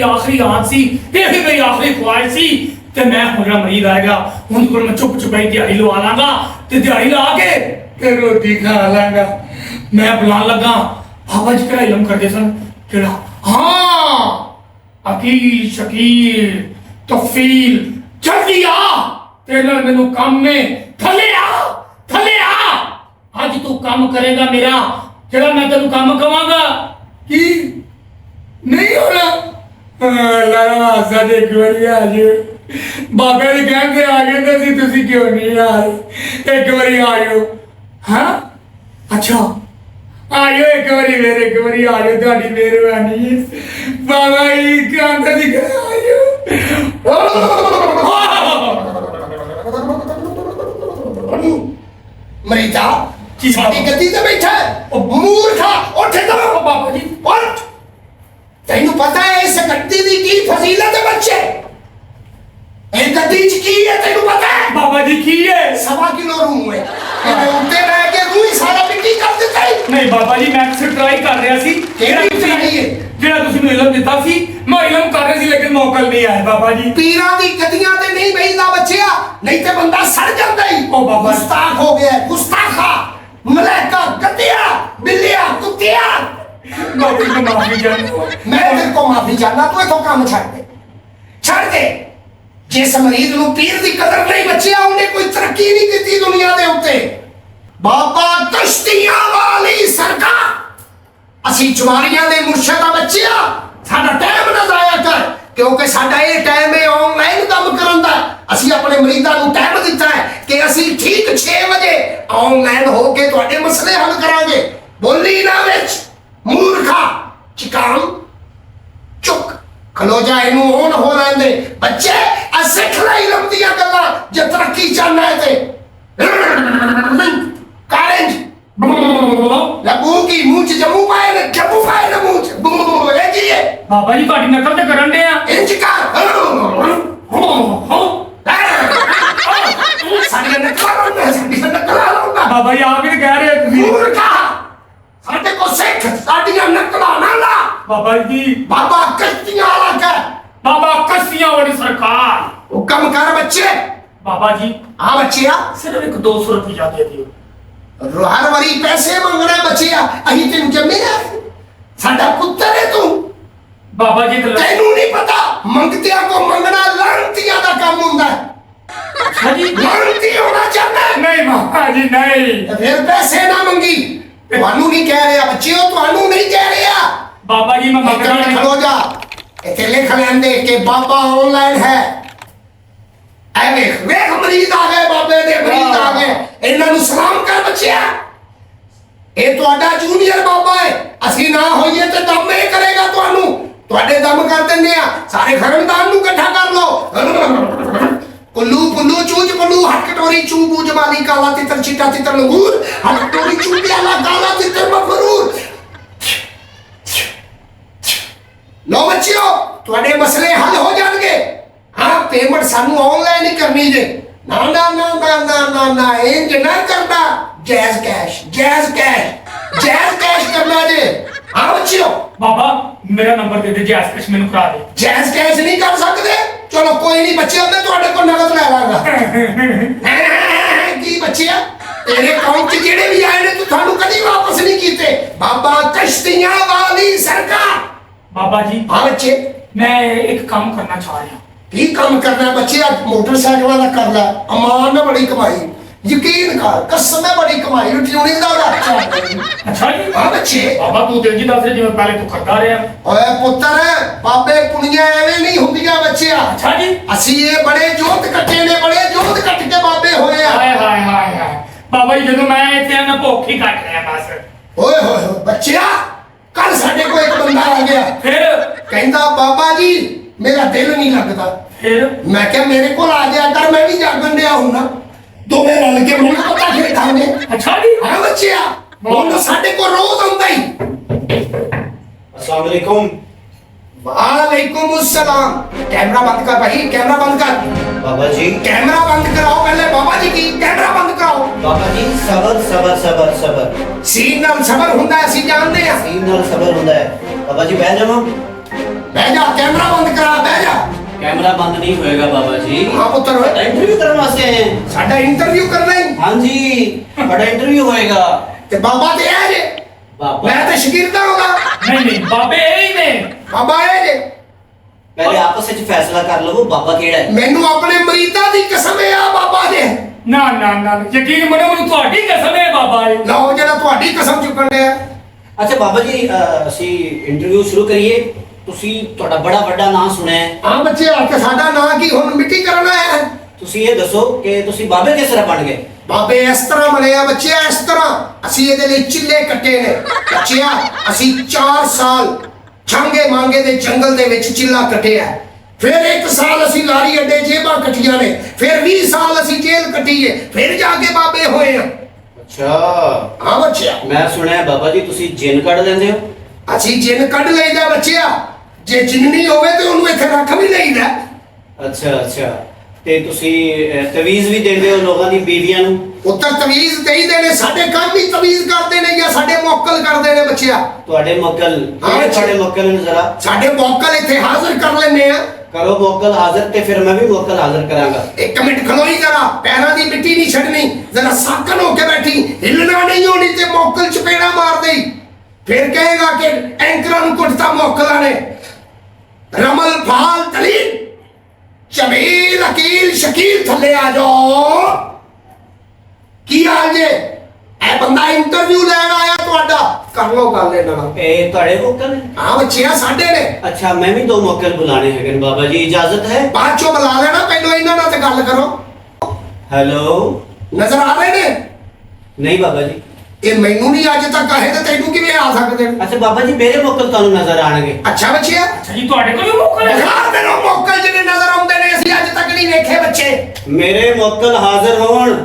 आखिरी आंच सी, यही मेरी आखिरी ख्वाहिश सी ते मैं हुण जेह्ड़ा मरीज आएगा उन कोल मैं चुप चुपाई दिहाड़ी लवा लांगा ते दिहाड़ी ला के ते रोटी खा लांगा। मैं बुलान लगा बाबा जी केड़ा इलम करदे सन जेह्ड़ा हाँ अकील शकील तफील जल्दी आ तेरे नाल मैनू काम में थले आ अज तू काम करेगा मेरा जेड़ा मैं तेनू काम कवांगा की नहीं होना। लारा साडे एक बारी आ जाओ बाबे दे कहंदे आ गए ते सी तुसी क्यों नहीं आ रहे एक बारी आ जाओ। हाँ अच्छा आ जाओ एक बारी मेरे एक बारी आ जाओ तुहाडी मेहरबानी बाबा जी कहंदे सी आ जाओ। मरीजा जी साडी गद्दी ते बैठा है मूर्खा उठ जा बाबा जी उठ। तैनू पता है इस गद्दी दी की फजीलत है बच्चे ए गद्दी च की है तैनू पता है बाबा जी की है 1.25 किलो रूह है ए उठते रह के रूह ही सारा मिट्टी कर देता है। नहीं बाबा जी मैं सिर्फ ट्राई कर रहा सी ਕਿਹੜੀ try ਹੈ? ਜਿਹੜਾ ਤੁਸੀਂ ਮੈਨੂੰ ਇਲਮ ਦਿੱਤਾ ਸੀ ਮੈਂ ਇਲਮ ਕਰ ਰਿਹਾ ਸੀ ਲੇਕਿਨ ਮੌਕਾ ਨਹੀਂ ਆਇਆ ਬਾਬਾ ਜੀ। ਪੀਰਾਂ ਦੀ ਗद्दियां ਤੇ ਨਹੀਂ ਬੈਠਦਾ ਬੱਚਿਆ ਨਹੀਂ ਤੇ ਬੰਦਾ ਸੜ ਜਾਂਦਾ ਹੀ। ओ बाबा गुस्ताख हो गया गुस्ताखा मलाइका गद्दिया बिल्लिया कुत्तिया। बाबा जी को माफी चाहता मैं तेरे को माफी चाहना तू इथों काम छड़ दे जिस मरीज नूं पीर दी कदर नहीं बच्चिया उन्हें कोई तरक्की नहीं दी दुनिया दे उत्ते। बाबा कश्तियां वाली सरकार ਅਸੀਂ ਜਵਾਰੀਆਂ ਦੇ ਮੁਰਸ਼ਿਦਾ ਬੱਚਿਆ ਸਾਡਾ ਟਾਈਮ ਨਾ ਜ਼ਾਇਆ ਕਰ ਕਿਉਂਕਿ ਸਾਡਾ ਇਹ ਟਾਈਮ ਹੈ ਆਨਲਾਈਨ ਕੰਮ ਕਰਨ ਦਾ। ਅਸੀਂ ਆਪਣੇ ਮਰੀਜ਼ਾਂ ਨੂੰ ਟਾਈਮ ਦਿੱਤਾ ਹੈ ਕਿ ਅਸੀਂ ਠੀਕ 6 ਵਜੇ ਆਨਲਾਈਨ ਹੋ ਕੇ ਤੁਹਾਡੇ ਮਸਲੇ ਹੱਲ ਕਰਾਂਗੇ। ਬੋਲੀ ਨਾ ਵਿੱਚ ਮੂਰਖਾ ਚਿਕਾਮ ਚੁੱਕ ਖਲੋ ਜਾ ਇਹਨੂੰ ਔਨ ਹੋ ਲੈਂਦੇ ਬੱਚੇ ਆ ਸਿੱਖ ਲੈ ਇਲਮ ਦੀਆਂ ਗੱਲਾਂ ਜੇ ਤਰੱਕੀ ਚਾਹਨਾ ਹੈ ਤੇ ਕਾਰਜ लगू की मुंह च जम्मू पाए ने मुंह च ए जी है बाबा जी ਤੁਹਾਡੀ ਨਕਲ ਤੇ ਕਰਨ ਦੇ ਆ इंज का साडी नकल लाऊंगा बाबा जी आप ही कह रहे हैं ਤੁਸੀਂ मूर्खा साडे को सिख साडियां नकलां ना ला। बाबा जी बाबा कश्तियां वाला कर बाबा कसियां वाली सरकार हुक्म कर बच्चे। बाबा जी हां बच्चिया सिर्फ एक 200 रुपया दे दियो। हर वारी पैसे मंगना बच्चिया अही तेन जम्मिया साडा पुत्तर है तू। बाबा जी तेनू नहीं पता मंगतिया को मंगना लानतिया दा काम हुंदा है। हाँ जी लानती होना चाहता है नहीं बाबा जी नहीं फिर पैसे ना मंगी ਤੁਹਾਨੂੰ नहीं कह रहा बच्चियों ਤੁਹਾਨੂੰ नहीं कह रहा। बाबा जी मैं मंगना नहीं खलो जा इथे लिख लेंदे कि बाबा ऑनलाइन है। ऐ वेख वेख मरीज आ गए बाबे दे मरीज आ गए इन्हां नु सलाम कर बच्चिया ਇਹ ਤੁਹਾਡਾ ਜੂਨੀਅਰ ਬਾਬਾ ਹੈ ਅਸੀਂ ਨਾ ਹੋਈਏ ਤੇ ਦਮ ਇਹ ਕਰੇਗਾ ਤੁਹਾਨੂੰ ਤੁਹਾਡੇ ਦਮ ਕਰ ਦਿੰਦੇ ਆ ਸਾਰੇ ਖਰਮਦਾਨ ਨੂੰ ਇਕੱਠਾ ਕਰ ਲਓ। ਕੁੱਲੂ ਪੁੱਲੂ ਚੂਚ ਪੁੱਲੂ ਹੱਟ ਕਟੋਰੀ ਚੂ ਬੂਜ ਮਾਲੀ ਕਾਲਾ ਤਿੱਤਰ ਚਿੱਟਾ ਤਿੱਤਰ ਲੰਗੂਰ ਹੱਟ ਕਟੋਰੀ ਚੂ ਪਿਆਲਾ ਕਾਲਾ ਤਿੱਤਰ ਮਫਰੂਰ। ਲੋ ਬੱਚਿਓ ਤੁਹਾਡੇ ਮਸਲੇ ਹੱਲ ਹੋ ਜਾਣਗੇ। हाँ पेमेंट सानू ऑनलाइन ही करनी जे ना ना ना ना ना ना ना इंज ना करना जैज कैश करना जे। हाँ बच्चियों बाबा मेरा नंबर दे दे जैस कैश मैनू करा दे। जैज कैश नहीं कर सकते चलो कोई नहीं बच्चियों मैं तुहाडे को नगद ले लांगा। की बच्चिया तेरे अकाउंट च जेड़े भी आए ने तू थानू कदी वापस नहीं कीते। बाबा कश्तियां वाली सरकार। बाबा जी हाँ बच्चे मैं एक काम करना चाह रहा हूँ। की काम करना बच्चे मोटरसाइकिल का कर ला अमान ने बड़ी कमाई यकीन कर कसम है बड़ी कमाई ट्यूनिंग दा अच्छा जी हां बच्चे बाबा तू दिल जी दस रहे जिवें पहले तू करदा रहा। ओए पुत्र बाबे पुनिया एवें नहीं हुंदियां बच्चिया। अच्छा जी असि ये बड़े जोत कट्टे ने बड़े जोत कट के बाबे होए आ। हाय हाय हाय हाय बाबा जी जदों मैं इत्थे मैं भुख ही कट रहा बस। ओए होए बच्चिया कल साडे को एक बंदा आ गया फिर कहंदा बाबा जी मेरा दिल नहीं लगता। फिर मैं क्या मेरे को आ जाया कर मैं भी जागन दिया हूं ना दोवें रल के मुंह पता खेडांगे। अच्छा जी हां बच्चिया मुंह साडे को रोज आंदा ही। अस्सलाम वालेकुम। वालेकुम अस्सलाम। कैमरा बंद कर भाई कैमरा बंद कर। बाबा जी कैमरा बंद कराओ पहले बाबा जी की कैमरा बंद कराओ। बाबा जी सबर सबर सबर सबर सीन नाल सबर हुंदा है ਅਸੀਂ ਜਾਣਦੇ ਆ। सीन नाल सबर हुंदा है। बाबा जी बैठ जाओ बह जा कैमरा बंद कैमरा बंद नहीं होएगा बाबा जी। हाँ पुत्र इंटरव्यू करने वास्ते आए हैं। साडा इंटरव्यू करना ही हाँ जी, बड़ा इंटरव्यू होएगा। ते बाबा ते है जे बाबा मैं ते शकीरदा होगा नहीं नहीं बाबे यही ने बाबा है जे पहले आपस में फैसला कर लो, वो बाबा केड़ा है। मैनू अपने मरीदा दी कसम है आ बाबा दे ना ना ना यकीन मनो ਮੈਨੂੰ ਤੁਹਾਡੀ ਕਸਮ ਹੈ ਬਾਬਾ ਜੀ ਲਓ ਜਿਹੜਾ ਤੁਹਾਡੀ ਕਸਮ ਚੁੱਕਣ ਡਿਆ अच्छा बाबा जी ਅਸੀਂ ਇੰਟਰਵਿਊ ਸ਼ੁਰੂ ਕਰੀਏ। ਤੁਸੀਂ ਤੁਹਾਡਾ ਬੜਾ ਵੱਡਾ ਨਾਮ ਸੁਣਿਆ ਹੈ। ਹਾਂ ਬੱਚੇ ਆ ਕੇ ਸਾਡਾ ਨਾਂ ਕੀ ਹੁਣ ਮਿੱਟੀ ਕਰਨਾ ਹੈ ਤੁਸੀਂ ਇਹ ਦੱਸੋ ਕਿ ਤੁਸੀਂ ਬਾਬੇ ਕਿਸ ਤਰ੍ਹਾਂ ਬਣ ਗਏ। ਬਾਬੇ ਇਸ ਤਰ੍ਹਾਂ ਬਣਿਆ ਬੱਚਿਆ ਇਸ ਤਰ੍ਹਾਂ ਅਸੀਂ ਇਹਦੇ ਲਈ ਚਿੱਲੇ ਕੱਟੇ ਨੇ ਬੱਚਿਆ ਅਸੀਂ 4 ਸਾਲ ਛਾਂਗੇ ਮਾਂਗੇ ਦੇ ਜੰਗਲ ਦੇ ਵਿੱਚ ਚਿੱਲਾ ਕੱਟਿਆ ਫਿਰ 1 ਸਾਲ ਅਸੀਂ ਲਾਰੀ ਅੱਡੇ ਜੇਬਾਂ ਕੱਟੀਆਂ ਨੇ ਫਿਰ 20 ਸਾਲ ਅਸੀਂ ਜੇਲ੍ਹ ਕੱਟੀਏ ਫਿਰ ਜਾ ਕੇ ਬਾਬੇ ਹੋਏ ਆ ਅੱਛਾ ਹਾਂ ਬੱਚਿਆ ਮੈਂ ਸੁਣਿਆ ਬਾਬਾ ਜੀ ਤੁਸੀਂ ਜਿੰਨ ਕੱਢ ਲੈਂਦੇ ਹੋ। ਅਸੀਂ ਜਿੰਨ ਕੱਢ ਲਈਦਾ ਬੱਚਿਆ ਜੇ ਜਿੰਨੀ ਹੋਵੇ ਤੇ ਉਹਨੂੰ ਇੱਥੇ ਰੱਖ ਵੀ ਲਈਦਾ ਅੱਛਾ ਅੱਛਾ ਤੇ ਤੁਸੀਂ ਤਵੀਜ਼ ਵੀ ਦਿੰਦੇ ਹੋ ਲੋਕਾਂ ਦੀ ਬੀਵੀਆਂ ਨੂੰ। ਉੱਤਰ ਤਵੀਜ਼ ਦੇਈਦੇ ਨੇ ਸਾਡੇ ਕੰਮ ਹੀ ਤਵੀਜ਼ ਕਰਦੇ ਨੇ ਜਾਂ ਸਾਡੇ ਮੌਕਲ ਕਰਦੇ ਨੇ ਬੱਚਿਆ ਤੁਹਾਡੇ ਮੌਕਲ ਹਾਂ ਜੀ। ਤੁਹਾਡੇ ਮੌਕਲ ਨੂੰ ਜ਼ਰਾ ਸਾਡੇ ਮੌਕਲ ਇੱਥੇ ਹਾਜ਼ਰ ਕਰ ਲੈਨੇ ਆ ਕਰੋ ਮੌਕਲ ਹਾਜ਼ਰ ਤੇ ਫਿਰ ਮੈਂ ਵੀ ਮੌਕਲ ਹਾਜ਼ਰ ਕਰਾਂਗਾ। 1 ਮਿੰਟ ਖਲੋਈ ਜਰਾ ਪੈਰਾਂ ਦੀ ਮਿੱਟੀ ਨਹੀਂ ਛੱਡਣੀ ਜਰਾ ਸਾਕਨ ਹੋ ਕੇ ਬੈਠੀ ਹਿੱਲਣਾ ਨਹੀਂ ਹੋਣੀ ਤੇ ਮੌਕਲ ਚਪੇੜਾ ਮਾਰ ਦੇਈ ਫਿਰ ਕਹੇਗਾ ਕਿ ਐਂਕਰਾਂ ਨੂੰ ਕੁੱਟਤਾ ਮੌਕਲਾਂ ਨੇ ਰਮਲ ਫਾਲ ਤਲੀਨ ਚਮੀਲ ਅਕੀਲ ਸ਼ਕੀਲ ਥੱਲੇ ਆ ਜਾਓ ਕੀ ਹਾਲ ਜੇ ਇਹ ਬੰਦਾ ਇੰਟਰਵਿਊ ਲੈਣ ਆਇਆ ਤੁਹਾਡਾ ਕਰ ਲਓ ਗੱਲ ਇਹਨਾਂ ਨਾਲ ਇਹ ਤੁਹਾਡੇ ਮੌਕਲ ਨੇ। ਹਾਂ ਬੱਚਿਆ ਸਾਡੇ ਨੇ ਅੱਛਾ ਮੈਂ ਵੀ 2 ਮੌਕਲ ਬੁਲਾਣੇ ਹੈਗੇ ਨੇ ਬਾਬਾ ਜੀ, ਇਜਾਜ਼ਤ ਹੈ। ਬਾਅਦ ਚੋਂ ਬੁਲਾ ਲੈਣਾ ਪਹਿਲਾਂ ਇਹਨਾਂ ਨਾਲ ਤੇ ਗੱਲ ਕਰੋ ਹੈਲੋ ਨਜ਼ਰ ਆ ਰਹੇ ਨੇ ਨਹੀਂ ਬਾਬਾ ਜੀ। ਇਹ ਮੈਨੂੰ ਨਹੀਂ ਅੱਜ ਤੱਕ ਆਏ ਤੇ ਤੈਨੂੰ ਕਿਵੇਂ ਆ ਸਕਦੇ ਨੇ ਅੱਛਾ ਬਾਬਾ ਜੀ ਮੇਰੇ ਮੌਕਲ ਤੁਹਾਨੂੰ ਨਜ਼ਰ ਆਣਗੇ। ਅੱਛਾ ਬੱਚਿਆ ਅੱਛਾ ਜੀ ਤੁਹਾਡੇ ਕੋਲ ਵੀ ਮੌਕਾ ਹੈ ਯਾਰ ਮੈਨੂੰ ਮੌਕਲ ਜਿਹੜੇ ਨਜ਼ਰ ਆਉਂਦੇ ਨੇ ਅਸੀਂ ਅੱਜ ਤੱਕ ਨਹੀਂ ਵੇਖੇ ਬੱਚੇ ਮੇਰੇ ਮੌਕਲ ਹਾਜ਼ਰ ਹੋਣ।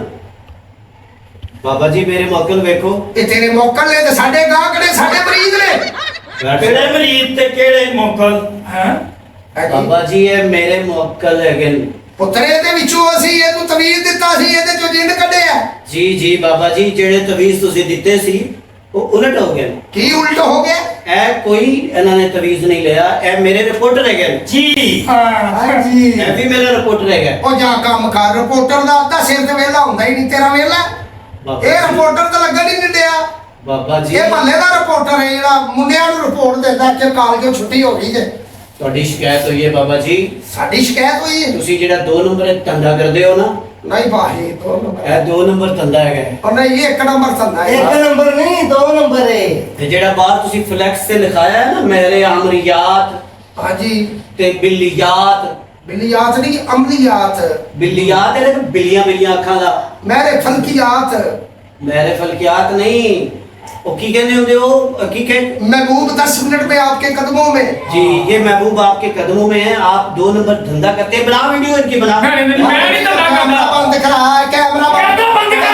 ਬਾਬਾ ਜੀ ਮੇਰੇ ਮੌਕਲ ਵੇਖੋ। ਇਹ ਤੇਰੇ ਮੌਕਲ ਨੇ ਤੇ ਸਾਡੇ ਗਾਹਕ ਨੇ ਸਾਡੇ ਮਰੀਜ਼ ਨੇ ਕਿਹੜੇ ਮਰੀਜ਼ ਤੇ ਕਿਹੜੇ ਮੌਕਲ ਹੈ ਬਾਬਾ ਜੀ ਇਹ ਮੇਰੇ ਮੌਕਲ ਹੈਗੇ ਨੇ। ਪੁੱਤਰੇ ਦੇ ਵਿੱਚੋਂ ਅਸੀਂ ਇਹਨੂੰ ਤਵੀਜ਼ ਦਿੱਤਾ ਸੀ ਇਹਦੇ ਚੋਂ ਜਿੰਨ ਕੱਢਿਆ ਜੀ ਜੀ ਬਾਬਾ ਜੀ ਜਿਹੜੇ ਤਵੀਜ਼ ਤੁਸੀਂ ਦਿੱਤੇ ਸੀ ਉਹ ਉਲਟ ਹੋ ਗਏ ਨੇ। ਕੀ ਉਲਟ ਹੋ ਗਿਆ ਇਹ ਕੋਈ ਇਹਨਾਂ ਨੇ ਤਵੀਜ਼ ਨਹੀਂ ਲਿਆ, ਇਹ ਮੇਰੇ ਰਿਪੋਰਟਰ ਹੈਗੇ ਨੇ। ਜੀ ਹਾਂਜੀ ਇਹ ਵੀ ਮੇਰਾ ਰਿਪੋਰਟਰ ਹੈਗਾ। ਉਹ ਜਾ ਕੰਮ ਕਰ ਰਿਪੋਰਟਰ ਦਾ ਅੱਧਾ ਸਿਰ ਤੇ ਵੇਲਾ ਹੁੰਦਾ ਹੀ ਨਹੀਂ ਤੇਰਾ ਵੇਲਾ ਬਾਬਾ ਇਹ ਜੀ- ਰਿਪੋਰਟਰ ਤਾਂ ਲੱਗਣ ਹੀ ਨਹੀਂ ਡਿਆ ਬਾਬਾ ਜੀ ਇਹ ਮਹੱਲੇ ਦਾ ਰਿਪੋਰਟਰ ਹੈ ਜਿਹੜਾ ਮੁੰਡਿਆਂ ਨੂੰ ਰਿਪੋਰਟ ਦਿੰਦਾ ਕਿ ਕਾਲਜੋਂ ਛੁੱਟੀ ਹੋ ਗਈ ਜੇ ਤੁਹਾਡੀ ਸ਼ਿਕਾਇਤ ਹੋਈ ਹੈ ਬਾਬਾ ਜੀ। ਸਾਡੀ ਸ਼ਿਕਾਇਤ ਹੋਈ ਹੈ ਤੁਸੀਂ ਜਿਹੜਾ 2 ਨੰਬਰ ਧੰਦਾ ਕਰਦੇ ਹੋ ਨਾ, ਨਹੀਂ ਬਾਹੀ ਦੋਨੋਂ ਇਹ 2 ਨੰਬਰ ਧੰਦਾ ਹੈਗਾ। ਉਹ ਨਹੀਂ 1 ਨੰਬਰ ਧੰਦਾ ਹੈ ਨੰਬਰ ਨਹੀਂ 2 ਨੰਬਰ ਹੈ। ਤੇ ਜਿਹੜਾ ਬਾਹਰ ਤੁਸੀਂ ਫਲੈਕਸ ਤੇ ਲਿਖਾਇਆ ਹੈ ਨਾ ਮੇਰੇ ਅਮਰੀਆਤ ਹਾਂਜੀ ਤੇ ਬਿੱਲੀਆਤ, ਬਿੱਲੀਆਤ ਨਹੀਂ ਅਮਲੀਆਤ ਬਿੱਲੀਆਤ ਹੈ ਲੇਕਿਨ ਬਿੱਲੀਆਂ ਬਿੱਲੀਆਂ ਅੱਖਾਂ ਦਾ। ਮੇਰੇ ਫਲਕੀਆਤ मेरे फलकियात नहीं वो की कहने होते हो की कह महबूब 10 मिनट में आपके कदमों में जी ये महबूब आपके कदमों में है। आप 2 नंबर धंधा करते हैं, बना वीडियो इनकी बना। मैं नहीं धंधा करता। कैमरा बंद करा कैमरा कैमरा बंद करा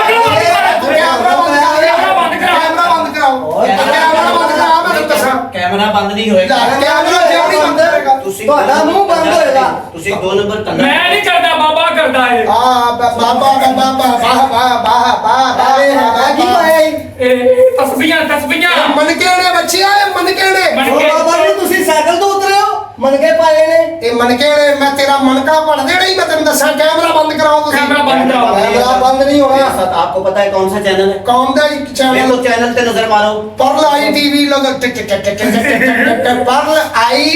कैमरा बंद करा कैमरा बंद कराओ कैमरा बंद करा मैं तो दसा कैमरा बंद नहीं होएगा। कैमरा क्यों नहीं बंद करेगा ਤੁਸੀਂ ਤੁਹਾਡਾ ਮੂੰਹ ਬੰਦ ਹੋਏਗਾ। ਤੁਸੀਂ 2 ਨੰबर ਧੰਦਾ मैं नहीं करता बाबा करता है बाबा बाबा वाह वाह वाह वाह की पाए तस्बीहां मन के ने बच्चिया मन के ने मन के- बाबा जी ਤੁਸੀਂ ਸਾਈਕਲ ਤੋਂ ਉਤਰੇ ਹੋ ਮਨਕੇ ਪਾਏ ਨੇ ਇਹ ਮਨਕੇ ਨੇ ਮੈਂ ਤੇਰਾ ਮਨਕਾ ਭੜ ਦੇਣਾ ਹੀ ਮੈਂ ਤੈਨੂੰ ਦੱਸਾਂ ਕੈਮਰਾ ਬੰਦ ਕਰਾਓ ਤੁਸੀਂ कैमरा बंद कराओ कैमरा बंद नहीं मेरे होगा साथ आपको पता है कौन सा चैनल है? कौन दा एक मैं चैनल तो चैनल पे नजर मारो। पर्ल आई टीवी लोग पर्ल आई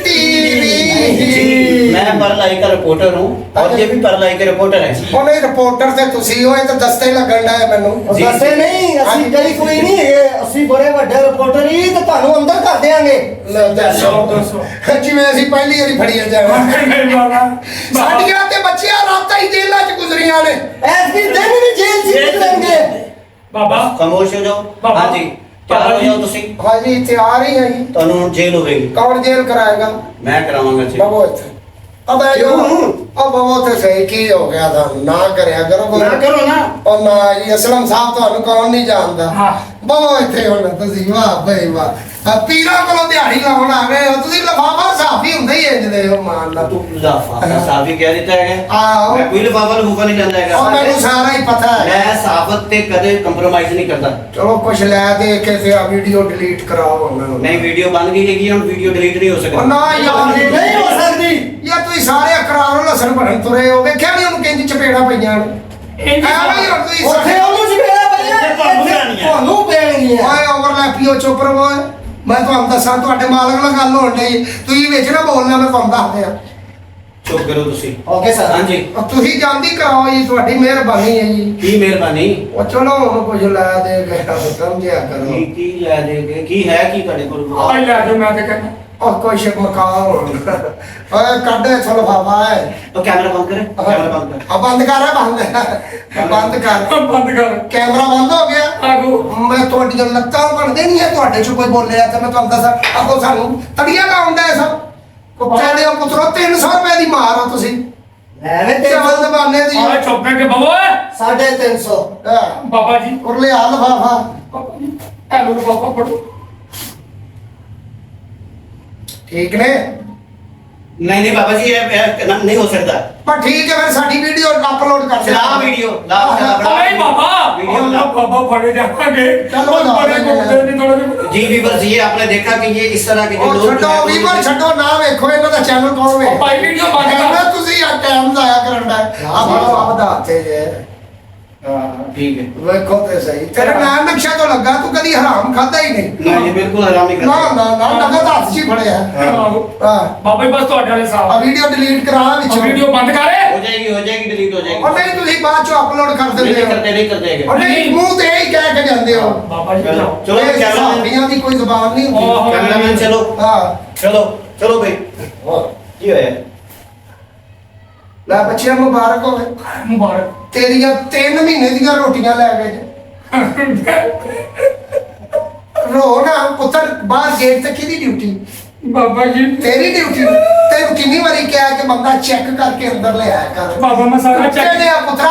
टीवी मैं परलाई का रिपोर्टर हूँ और ये भी परलाई के रिपोर्टर है। ਉਹਨੇ ਰਿਪੋਰਟਰ ਤੇ ਤੁਸੀਂ ਹੋਏ ਤਾਂ ਦਸਤੇ ਲੱਗਣ ਦਾ ਮੈਨੂੰ ਜੀ, ਦੱਸੇ ਜੀ। ਨਹੀਂ ਅਸੀਂ ਗਲੀ ਕੋਈ ਨਹੀਂ ਹੈਗੇ, ਅਸੀਂ ਬੜੇ ਵੱਡੇ ਰਿਪੋਰਟਰ ਹੀ ਤੇ ਤੁਹਾਨੂੰ ਅੰਦਰ ਕਰ ਦੇਾਂਗੇ। ਲੈ ਦੱਸੋ ਜਿਵੇਂ ਅਸੀਂ ਪਹਿਲੀ ਵਾਰੀ ਫੜੀਏ ਜਾਵਾਂ नहीं बाबा ਸਾਡੀਆਂ ਤੇ ਬੱਚਿਆਂ ਰਾਤਾਂ ਹੀ ਜੇਲ੍ਹਾਂ 'ਚ ਗੁਜ਼ਰੀਆਂ ਨੇ ਐਸਪੀ ਦਿਨ ਵੀ ਜੇਲ੍ਹ ਚ ਨਿਕਲਣਗੇ। बाबा खामोश हो जाओ। बाबा। हाँ जी तैयार हो जाओ तुसी। ਹਾਂਜੀ ਤਿਆਰ ਹੀ ਹੈ ਜੀ ਤੁਹਾਨੂੰ जेल होगी। ਕੌਣ ਜੇਲ੍ਹ ਕਰਾਏਗਾ मैं करावांगा जेल। ਬਾਬੋ ਇੱਥੇ ਅਬੇ ਜੋ ਬਾਬੋ ਤੇ ਸਹੀ ਕੀ ਹੋ ਗਿਆ ਤਾਂ ਨਾ ਕਰਿਆ ਕਰੋ ना करो ना। ਉਹ ਨਾ ਜੀ ਅਸਲਮ ਸਾਹਿਬ ਤੁਹਾਨੂੰ ਕੌਣ ਨਹੀਂ ਜਾਣਦਾ ਹਾਂ। ਬਾਬੋ ਇੱਥੇ ਹੁਣ ਤੁਸੀਂ ਵਾਹ ਬਈ ਵਾਹ ਪੀਰਾਂ ਕੋਲੋਂ ਦਿਹਾੜੀ ਲਾਉਣ ਆ ਗਏ ਹੋ ਤੁਸੀਂ ਲਫਾਫਾ ਸਾਫੀ ਹੁੰਦਾ ਹੀ ਇੰਜ ਦੇ ਉਹ ਮਾਰਨਾ ਤੂੰ ਲਿਫਾਫਾ ਸਾਫ ਹੀ ਕਹਿ ਦਿੱਤਾ ਹੈਗਾ ਆਹੋ। ਮੈਂ ਕੋਈ ਲਿਫਾਫਾ ਲਫੂਫਾ ਨਹੀਂ ਲੈਂਦਾ ਹੈਗਾ ਉਹ ਮੈਨੂੰ ਸਾਰਾ ਹੀ ਪਤਾ ਹੈ ਮੈਂ ਸਾਫਤ ਤੇ ਕਦੇ ਕੰਪਰੋਮਾਈਜ਼ ਨਹੀਂ ਕਰਦਾ ਚਲੋ ਕੁਛ ਲੈ ਦੇ ਕੇ ਤੇ ਆ ਵੀਡੀਓ ਡਿਲੀਟ ਕਰਾਓ ਉਹਨਾਂ ਨੂੰ ਨਹੀਂ ਵੀਡੀਓ ਬਣ ਗਈ ਹੈਗੀ ਹੁਣ ਵੀਡੀਓ ਡਿਲੀਟ ਨਹੀਂ ਹੋ ਉਹ ਸਕਦੀ ਨਾ ਯਾਰ ਇਹ ਨਹੀਂ ਹੋ ਸਕਦੀ ਯਾਰ ਤੁਸੀਂ ਸਾਰੇ ਅਕਰਾਰੋਂ ਲਸਣ ਭਰਨ ਤੁਰੇ ਹੋ ਵੇਖਿਆ ਨਹੀਂ ਉਹਨੂੰ ਕਿੰਜ ਚਪੇੜਾ ਪਈਆਂ ਨੇ ਐਵੇਂ ਹੀ ਹੁਣ ਤੁਸੀਂ ਉੱਥੇ ਉਹਨੂੰ ਚਪੇੜਾ ਪਈਆਂ ਤੁਹਾਨੂੰ ਪੈਣੀਆਂ। ਤੁਹਾਨੂੰ ਪੈਣਗੀਆਂ ਓਏ ਓਵਰਲੈਪੀਓ ਚੁੱਪ ਰਹੋ ਓਏ। ਮੈਂ ਤੁਹਾਨੂੰ ਦੱਸਾਂ ਤੁਹਾਡੇ ਮਾਲਕ ਨਾਲ ਗੱਲ ਹੋਣ ਡਈ ਤੁਸੀਂ ਵਿੱਚ ਨਾ ਬੋਲਣਾ ਮੈਂ ਤੁਹਾਨੂੰ ਦੱਸ ਦਿਆਂ ਚੁੱਪ ਕਰੋ ਤੁਸੀਂ ਓਕੇ ਸਰ ਹਾਂਜੀ ਉਹ ਤੁਸੀਂ ਜਾਂਦੀ ਕਰਾਓ ਜੀ ਤੁਹਾਡੀ ਮਿਹਰਬਾਨੀ ਹੈ ਜੀ ਕੀ ਮਿਹਰਬਾਨੀ ਉਹ ਚਲੋ ਹੁਣ ਕੁਝ ਲੈ ਦੇ ਕੇ ਸਮਝਿਆ ਕਰੋ ਕੀ ਲੈ ਦੇਗੇ ਕੀ ਹੈ ਕੀ ਤੁਹਾਡੇ ਕੋਲ ਆਈ ਲੈ ਜੋ ਮੈਂ ਤੇ ਕਹਿੰਦਾ ਉਹ ਕੁਛ ਮਕਾਓ ਓਏ ਕੱਢ ਇੱਥੋਂ ਲਿਫਾਫਾ ਹੈ ਉਹ ਕੈਮਰਾ ਬੰਦ ਕਰੇ ਕੈਮਰਾ ਬੰਦ ਕਰ ਆ ਬੰਦ ਕਰ ਬੰਦ ਕਰ ਬੰਦ ਕਰ ਕੈਮਰਾ ਬੰਦ ਹੋ ਗਿਆ ਆਗੋ ਮੈਂ ਤੁਹਾਡੀਆਂ ਲੱਤਾਂ ਬਣਦੇ ਨਹੀਂ ਹੈ ਤੁਹਾਡੇ ਚ ਕੋਈ ਬੋਲਿਆ ਤੇ ਮੈਂ ਤੁਹਾਨੂੰ ਦੱਸਾਂ ਅੱਗੋਂ ਸਾਨੂੰ ਤੜੀਆਂ ਲਾਉਂਦਾ ਹੈ ਸਭ ਕੁੱਤੇ ਦੇ ਪੁੱਤਰੋ 300 ਰੁਪਏ ਦੀ ਮਾਰ ਹੋ ਤੁਸੀਂ ਐਵੇਂ ਤੇ ਚਾਵਲ ਦਬਾਨੇ ਦੀ ਆਹ ਚੁੱਪ ਕਰਕੇ ਬਵੋ 350 ਬਾਬਾ ਜੀ ਉਰਲੇ ਆ ਲਫਾਫਾ ਬਾਬਾ ਜੀ ਇਹ ਲੋ ਬਾਬਾ ਪੜੋ ਠੀਕ ਨੇ ਨਹੀਂ ਨਹੀਂ ਬਾਬਾ ਜੀ ਇਹ ਨਹੀਂ ਹੋ ਸਕਦਾ ਪਰ ਠੀਕ ਹੈ ਫਿਰ ਸਾਡੀ ਵੀਡੀਓ ਅਪਲੋਡ ਕਰ ਚਲਾ ਵੀਡੀਓ ਲਾ ਨਹੀਂ ਬਾਬਾ वीडियो हम लोग बाबा पड़े जाएंगे चलो, बहुत बड़े जाओ, गुप्ते नहीं थोड़े जी व्यूअर्स ये आपने देखा कि ये इस तरह के जो ਉਹ लोग ਛੱਡੋ हैं, ਵੀਵਰ ਛੱਡੋ ਨਾ ਵੇਖੋ ਇਹਨਾਂ ਦਾ ਚੈਨਲ ਕੌਣ ਵੇ ਭਾਈ ਵੀਡੀਓ ਬੰਦ ਕਰ। ਕਹਿੰਦਾ ਤੁਸੀਂ ਆ ਟਾਈਮ ਜ਼ਾਇਆ ਕਰਨ ਦਾ ਆ ਫੜੋ ਆ ਵਧਾਤੇ ਜੇ ठीक है ਵੇਖੋ ਤੇ ਸਹੀ ਤੇਰਾ ਨਾਮ ਨਕਸ਼ਾ ਤੋਂ ਲੱਗਾ ਤੂੰ ਕਦੀ ਹਰਾਮ ਖਾਦਾ ਹੀ ਨਹੀਂ ना ये बिल्कुल हराम नहीं ਨਾ करते ਨਾ ਨਾ ਨਗਦ ਹੱਥ 'ਚ ਹੀ ਫੜਿਆ आगो। ਹਾਂ बाबा जी बस तो हटाले ਆ साहब ਵੀਡੀਓ ਡਿਲੀਟ ਕਰਾ ਵਿੱਚੋਂ वीडियो बंद करे हो जाएगी डिलीट हो जाएगी ਉਹ ਨਹੀਂ ਤੁਸੀਂ ਬਾਅਦ ਚੋਂ ਅਪਲੋਡ ਕਰ नहीं ਦਿੰਦੇ ਹੋ नहीं करते ਉਹ ਨਹੀਂ ਮੂੰਹ ਤੇ ਹੀ ਕਹਿ ਕੇ ਜਾਂਦੇ ਹੋ बाबा जी चलो जाओ। चलो ਇਹ कैमरामैन ਸਾਡੀਆਂ ਦੀ ਕੋਈ ਜ਼ਬਾਨ ਨਹੀਂ ਹੁੰਦੀ कैमरामैन चलो ਹਾਂ चलो चलो भाई ये है ਲੈ ਬੱਚਿਆਂ ਨੂੰ ਮੁਬਾਰਕ ਹੋਵੇ मुबारक ਤੇਰੀਆਂ 3 ਮਹੀਨੇ ਦੀਆਂ ਰੋਟੀਆਂ ਲੈ ਗਏ ਜੇ। ਰੋ ਨਾ ਪੁੱਤਰ ਬਾਹਰ ਗੇਟ ਤੇ ਕਿਹਦੀ ਡਿਊਟੀ बाबा जी ਤੇਰੀ ਡਿਊਟੀ ਤੈਨੂੰ ਕਿੰਨੀ ਵਾਰੀ ਕਿਹਾ ਕਿ ਬੰਦਾ ਚੈੱਕ ਕਰਕੇ ਅੰਦਰ ਲੈ ਆਇਆ ਕਰ बाबा मैं सारा चेक ਕਿਹੜੇ ਆ ਪੁੱਤਰਾ